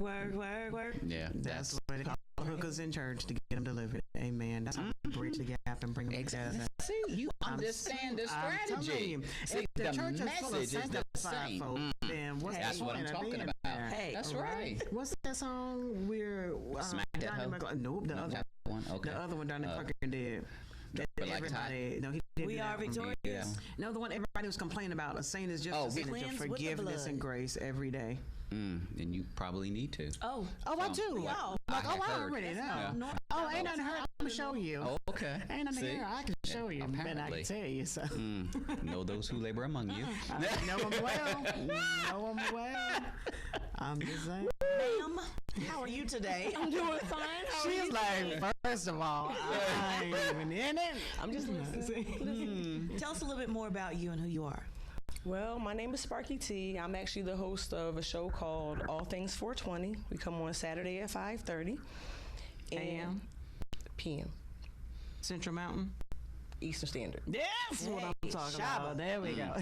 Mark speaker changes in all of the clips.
Speaker 1: Yeah,
Speaker 2: that's what they call hookers in church to get them delivered. Amen. That's how we bridge the gap and bring them together.
Speaker 1: See, you understand the strategy.
Speaker 2: See, the church is full of
Speaker 1: message is the
Speaker 2: sanctified
Speaker 1: same.
Speaker 2: folk. Then what's
Speaker 1: That's
Speaker 2: the
Speaker 1: what I'm
Speaker 2: point of
Speaker 1: talking
Speaker 2: being
Speaker 1: about.
Speaker 2: there?
Speaker 3: Hey,
Speaker 1: That's right.
Speaker 2: What's that song? We're
Speaker 1: Smack that hoe.
Speaker 2: Nope, the other
Speaker 1: one. Okay.
Speaker 2: The other one Donnie Parker did. That
Speaker 1: everybody,
Speaker 2: no, he didn't.
Speaker 3: We are victorious.
Speaker 1: Yeah.
Speaker 2: No, the one everybody was complaining about. A saint is just a signature of forgiveness and grace every day.
Speaker 1: Then you probably need to.
Speaker 2: I do. I already know.
Speaker 1: Yeah.
Speaker 2: Ain't nothing here. I'm gonna show you.
Speaker 1: Oh, okay.
Speaker 2: Ain't nothing here. I can show you.
Speaker 1: Apparently.
Speaker 2: And I can tell you. So.
Speaker 1: Know those who labor among you.
Speaker 2: Know them well. I'm just saying.
Speaker 3: Ma'am, how are you today?
Speaker 4: I'm doing fine.
Speaker 2: She's like, first of all, I ain't even in it.
Speaker 4: I'm just listening.
Speaker 3: Tell us a little bit more about you and who you are.
Speaker 4: Well, my name is Sparky T. I'm actually the host of a show called All Things 420. We come on Saturday at 5:30
Speaker 2: a.m.
Speaker 4: p.m.
Speaker 2: Central Mountain,
Speaker 4: Eastern Standard.
Speaker 2: That's what I'm talking about. There we go.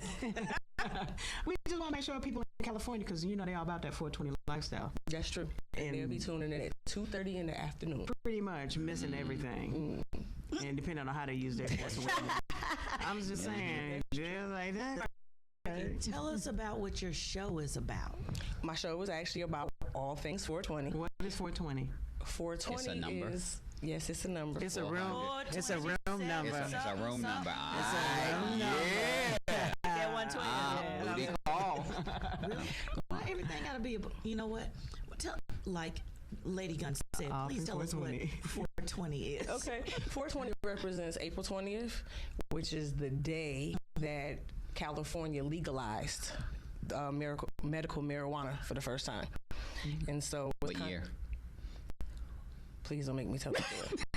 Speaker 2: We just want to make sure people in California, because you know they all about that 420 lifestyle.
Speaker 4: That's true. And they'll be tuning in at 2:30 in the afternoon.
Speaker 2: Pretty much missing everything. And depending on how they use their voice. I'm just saying, just like that.
Speaker 3: Tell us about what your show is about.
Speaker 4: My show is actually about all things 420.
Speaker 2: What is 420?
Speaker 4: 420
Speaker 1: It's a number.
Speaker 4: Yes, it's a number.
Speaker 2: It's a room. It's a room number.
Speaker 1: It's a room number.
Speaker 2: It's a room number.
Speaker 3: That 120.
Speaker 1: Booty call.
Speaker 3: Why everything gotta be? You know what? Tell, like Lady Gun said. Please tell us what 420 is.
Speaker 4: Okay, 420 represents April 20th, which is the day that California legalized medical marijuana for the first time. And so,
Speaker 1: What year?
Speaker 4: Please don't make me tell you.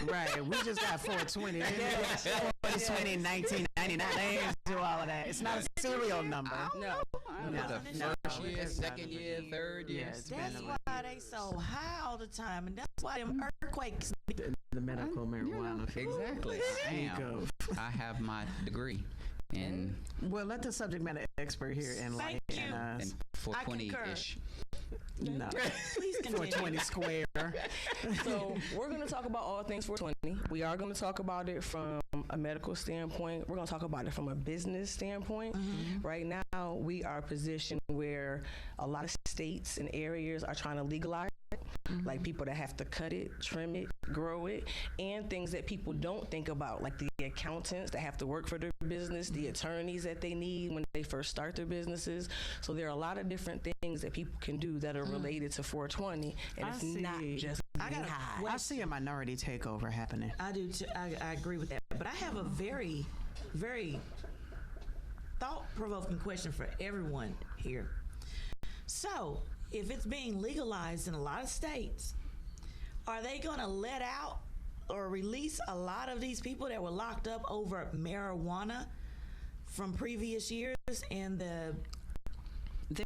Speaker 2: Right, we just got 420. 420 in 1999. They didn't do all of that. It's not a serial number.
Speaker 4: No.
Speaker 1: The first year, second year, third year.
Speaker 2: Yes,
Speaker 3: That's why they so high all the time, and that's why them earthquakes.
Speaker 2: the medical marijuana.
Speaker 1: Exactly.
Speaker 2: Go.
Speaker 1: I have my degree in
Speaker 2: Well, let the subject matter expert here enlighten us.
Speaker 1: 420-ish.
Speaker 2: No.
Speaker 3: Please continue.
Speaker 2: 420 square.
Speaker 4: So we're going to talk about all things 420. We are going to talk about it from a medical standpoint. We're going to talk about it from a business standpoint. Right now, we are positioned where a lot of states and areas are trying to legalize it. Like people that have to cut it, trim it, grow it, and things that people don't think about, like the accountants that have to work for their business, the attorneys that they need when they first start their businesses. So there are a lot of different things that people can do that are related to 420, and it's not just getting high.
Speaker 2: I see a minority takeover happening.
Speaker 3: I do too. I agree with that. But I have a very, very thought-provoking question for everyone here. So, if it's being legalized in a lot of states, are they going to let out or release a lot of these people that were locked up over marijuana from previous years? And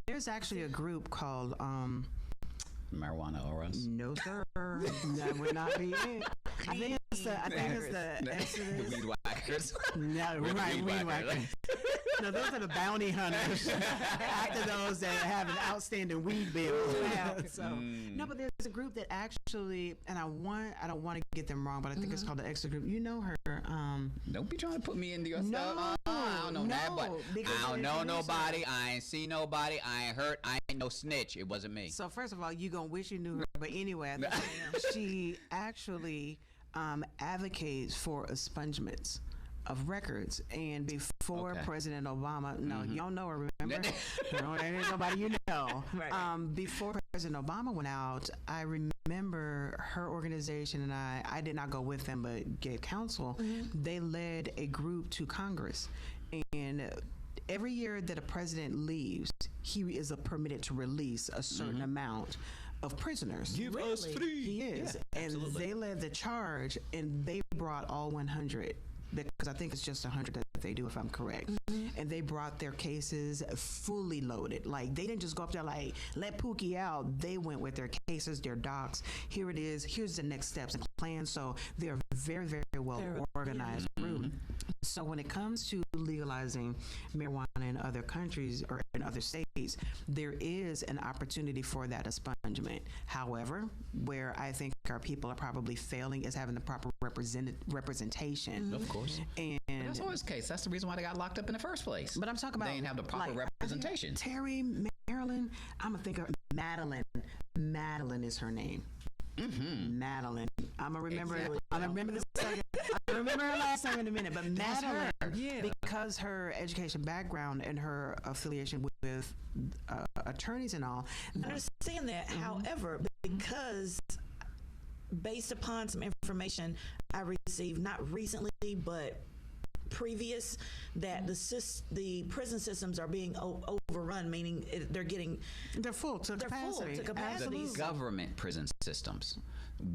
Speaker 2: there's actually a group called
Speaker 1: Marijuana or us.
Speaker 2: No, sir. That would not be it. I think it's the Exodus.
Speaker 1: The weed whackers.
Speaker 2: No, right, weed whackers. No, those are the bounty hunters. After those that have an outstanding weed bill. No, but there's a group that actually, and I don't want to get them wrong, but I think it's called the Exodus group. You know her.
Speaker 1: Don't be trying to put me into your stuff. I don't know that, but I don't know nobody. I ain't see nobody. I ain't hurt. I ain't no snitch. It wasn't me.
Speaker 2: So first of all, you gonna wish you knew her, but anyway, I think she actually advocates for expungements of records. And before President Obama, you don't know her, remember? No, there ain't nobody you know. Right. Before President Obama went out, I remember her organization, and I did not go with them, but gave counsel. They led a group to Congress, and every year that a president leaves, he is permitted to release a certain amount of prisoners.
Speaker 1: Give us free.
Speaker 2: He is. Yeah, and they led the charge, and they brought all 100, because I think it's just 100 that they do, if I'm correct. And they brought their cases fully loaded. Like, they didn't just go up there like, let Pookie out. They went with their cases, their docs. Here it is. Here's the next steps and plans. So they're very, very well organized group. So when it comes to legalizing marijuana in other countries or in other states, there is an opportunity for that expungement. expungement. However, where I think our people are probably failing is having the proper representation.
Speaker 1: Of course.
Speaker 2: And
Speaker 1: but that's always the case. That's the reason why they got locked up in the first place.
Speaker 2: But I'm talking about
Speaker 1: they didn't have the proper representation.
Speaker 2: Terry, Marilyn, I'm gonna think of Madeline. Madeline is her name. Mm-hmm. Madeline. I'm gonna remember. Exactly. I'm gonna remember this. I'll remember her last name in a minute. But Madeline, because her education background and her affiliation with attorneys and all.
Speaker 3: I understand that. Mm-hmm. However, because based upon some information I received, not recently, but previous, that the prison systems are being overrun, meaning they're
Speaker 2: full to capacity.
Speaker 1: The government prison systems,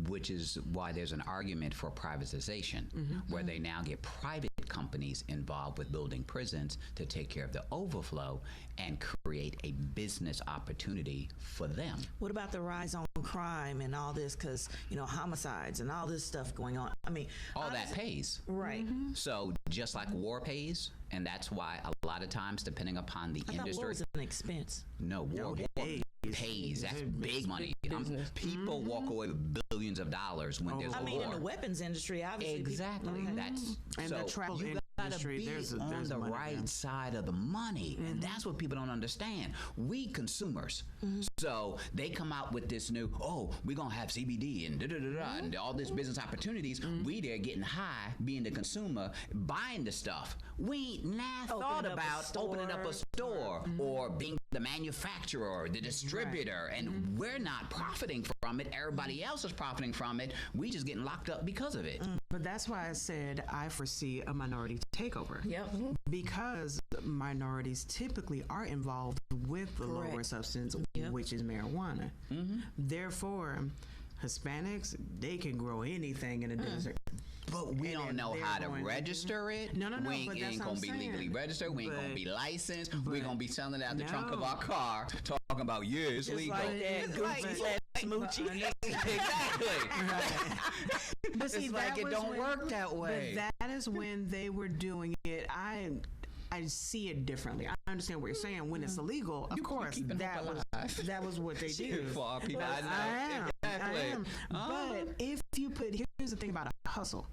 Speaker 1: which is why there's an argument for privatization, where they now get private companies involved with building prisons to take care of the overflow and create a business opportunity for them.
Speaker 3: What about the rise on crime and all this? Because, homicides and all this stuff going on. I mean,
Speaker 1: all that pays.
Speaker 3: Right.
Speaker 2: Mm-hmm.
Speaker 1: So just like war pays, and that's why a lot of times, depending upon the industry.
Speaker 3: War was an expense.
Speaker 1: No, war pays. That's big money. People walk away with billions of dollars when there's a war.
Speaker 3: I mean, in the weapons industry, obviously.
Speaker 1: Exactly. That's
Speaker 2: and
Speaker 1: so
Speaker 2: the travel
Speaker 1: you gotta be
Speaker 2: there's
Speaker 1: on the right
Speaker 2: there.
Speaker 1: side of the money, and that's what people don't understand. We consumers, so they come out with this new, we're gonna have CBD and and all this business opportunities. We there getting high, being the consumer, buying the stuff. We ain't thought about opening up a store or being the manufacturer or the distributor, and we're not profiting from it. Everybody else is profiting from it. We just getting locked up because of it.
Speaker 2: But that's why I said I foresee a minority takeover.
Speaker 3: Yep.
Speaker 2: Because minorities typically are involved with the lower substance, which is marijuana. Therefore, Hispanics, they can grow anything in a desert.
Speaker 1: But we don't know how to register it.
Speaker 2: No.
Speaker 1: We ain't gonna be legally registered. We ain't gonna be licensed. We're gonna be selling it out the trunk of our car, talking about it's
Speaker 3: just
Speaker 1: legal.
Speaker 3: Like that Gucci smoochie.
Speaker 1: Exactly.
Speaker 2: But see,
Speaker 1: it's like it don't work that way.
Speaker 2: But that is when they were doing it. I see it differently. I understand what you're saying. When it's illegal, of course, that was what they do.
Speaker 1: For our people,
Speaker 2: I am. But if you here's the thing about a hustle.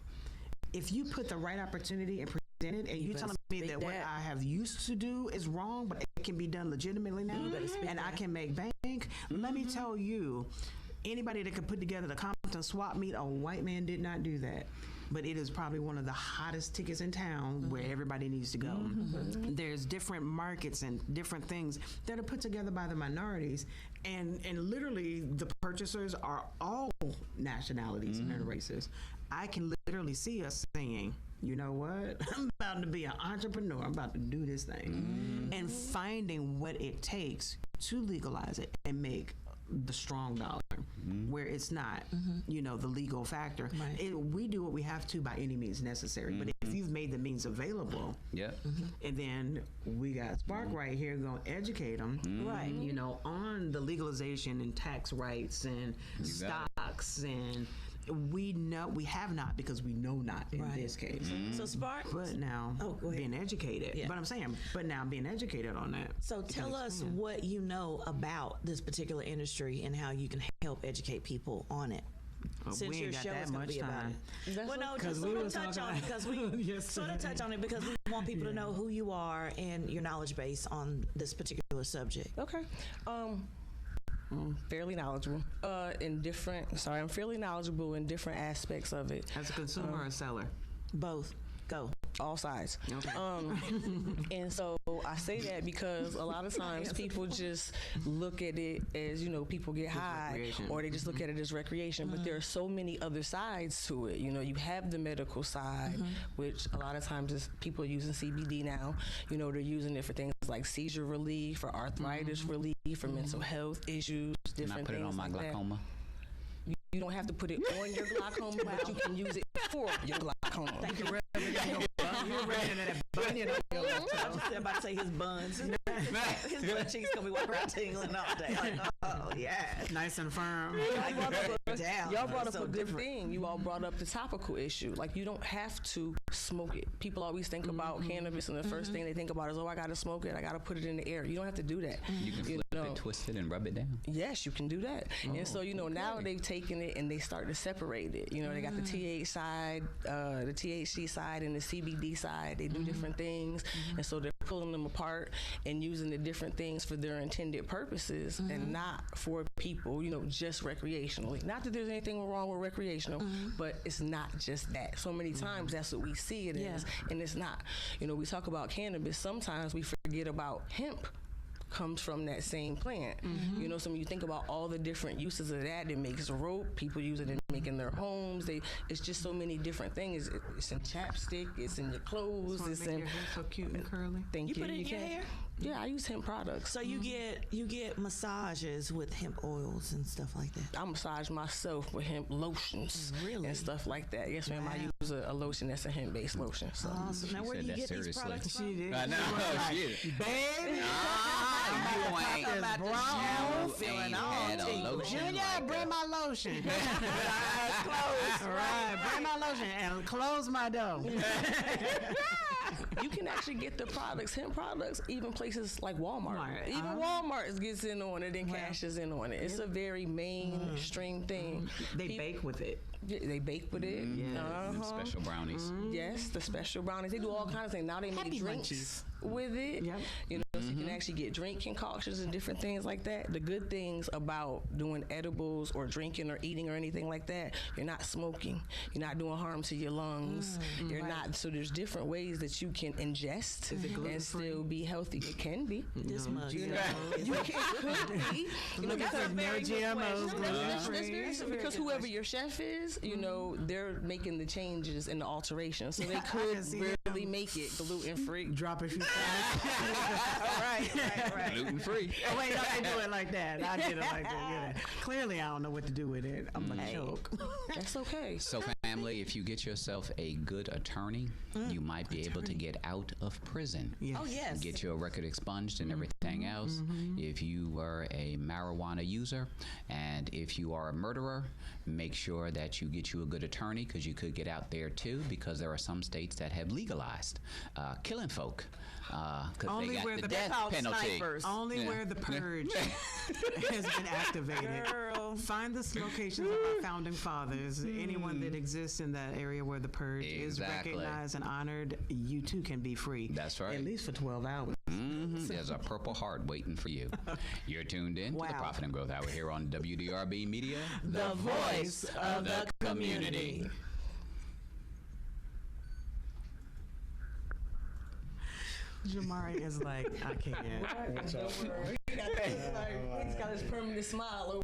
Speaker 2: If you put the right opportunity and present it, and you're telling me that what I have used to do is wrong, but it can be done legitimately now, and I can make bank, let me tell you, anybody that could put together the Compton swap meet, a white man did not do that. But it is probably one of the hottest tickets in town where everybody needs to go. There's different markets and different things that are put together by the minorities, and literally the purchasers are all nationalities and races. I can literally see us saying, you know what? I'm about to be an entrepreneur. I'm about to do this thing. And finding what it takes to legalize it and make the strong dollar where it's not the legal factor. We do what we have to by any means necessary, but if you've made the means available, and then we got Spark right here going to educate them on the legalization and tax rights and stocks, and we have not because we know not in this case.
Speaker 3: So Spark,
Speaker 2: but now being educated. But I'm saying, now being educated on that.
Speaker 3: So tell us what you know about this particular industry and how you can help educate people on it. Since your show is going to be about it. Well, no, just sort of touch on it because we want people to know who you are and your knowledge base on this particular subject.
Speaker 4: Okay. Fairly knowledgeable I'm fairly knowledgeable in different aspects of it.
Speaker 2: As a consumer or a seller?
Speaker 3: Both. Go.
Speaker 4: All sides.
Speaker 2: Okay.
Speaker 4: And so I say that because a lot of times people just look at it as, people get high, or they just look at it as recreation. But there are so many other sides to it. You have the medical side, which a lot of times is people are using CBD now. They're using it for things like seizure relief, for arthritis relief, for mental health issues, different things.
Speaker 1: Can I put it on my glaucoma?
Speaker 4: You don't have to put it on your glaucoma, but you can use it for your glaucoma.
Speaker 3: Thank you, Reverend.
Speaker 2: You're ready that bunion on your left toe.
Speaker 3: I was about to say his buns. His butt cheeks gonna be walking around tingling all day.
Speaker 2: Oh, yeah. Nice and firm.
Speaker 4: Y'all brought up a good thing. You all brought up the topical issue. Like, you don't have to smoke it. People always think about cannabis, and the first thing they think about is, oh, I got to smoke it. I got to put it in the air. You don't have to do that.
Speaker 1: You can flip it, twist it, and rub it down.
Speaker 4: Yes, you can do that. And so, now they've taken it and they start to separate it. They got the TH side, the THC side, and the CBD side. They do different things. And so they're pulling them apart and using the different things for their intended purposes and not for people, just recreationally. Not that there's anything wrong with recreational, but it's not just that. So many times that's what we see it as, and it's not. We talk about cannabis, sometimes we forget about hemp comes from that same plant. So when you think about all the different uses of that, it makes rope, people use it in making their homes. It's just so many different things. It's in chapstick, it's in your clothes, it's in
Speaker 2: your hair so cute and curly.
Speaker 4: Thank you.
Speaker 3: You put it in your hair?
Speaker 4: Yeah, I use hemp products.
Speaker 3: So you get massages with hemp oils and stuff like that.
Speaker 4: I massage myself with hemp lotions and stuff like that. Yes, ma'am. I use a lotion that's a hemp-based lotion. So.
Speaker 3: Awesome. Now, where do you get these products from?
Speaker 2: She did.
Speaker 1: I know. She did.
Speaker 2: Baby.
Speaker 1: You ain't
Speaker 2: had
Speaker 1: a lotion.
Speaker 2: Junior, bring my lotion. Right, bring my lotion and close my door.
Speaker 4: You can actually get the products, hemp products, even places like Walmart. Even Walmart gets in on it and cashes in on it. It's a very mainstream thing.
Speaker 2: They bake with it.
Speaker 4: They bake with it.
Speaker 1: The special brownies.
Speaker 4: Yes, the special brownies. They do all kinds of things. Now they make drinks with it.
Speaker 2: Yep.
Speaker 4: So you can actually get drink concoctions and different things like that. The good things about doing edibles or drinking or eating or anything like that, you're not smoking. You're not doing harm to your lungs. You're not. So there's different ways that you can ingest and still be healthy. It can be.
Speaker 3: This mug.
Speaker 4: You could be.
Speaker 2: Looking for no GMOs.
Speaker 4: That's very simple, because whoever your chef is, they're making the changes and the alterations. So they could really make it gluten-free.
Speaker 2: Drop a few
Speaker 4: Right.
Speaker 1: Gluten-free.
Speaker 2: Oh, wait, no, they do it like that. I did it like that. Yeah. Clearly, I don't know what to do with it. I'm like, joke.
Speaker 4: That's okay.
Speaker 1: So, family, if you get yourself a good attorney, you might be able to get out of prison.
Speaker 2: Yes.
Speaker 3: Oh, yes.
Speaker 1: Get your record expunged and everything else. If you were a marijuana user and if you are a murderer, make sure that you get you a good attorney, because you could get out there too, because there are some states that have legalized killing folk. Because they got the death penalty.
Speaker 2: Only where the purge has been activated.
Speaker 3: Girl.
Speaker 2: Find the locations of our founding fathers. Anyone that exists in that area where the purge is recognized and honored, you too can be free.
Speaker 1: That's right.
Speaker 2: At least for 12 hours.
Speaker 1: There's a Purple Heart waiting for you. You're tuned in to the Profit and Growth Hour here on WDRB Media,
Speaker 3: the voice of the community.
Speaker 2: Jamari is like, I can't.
Speaker 4: He's got this permanent smile over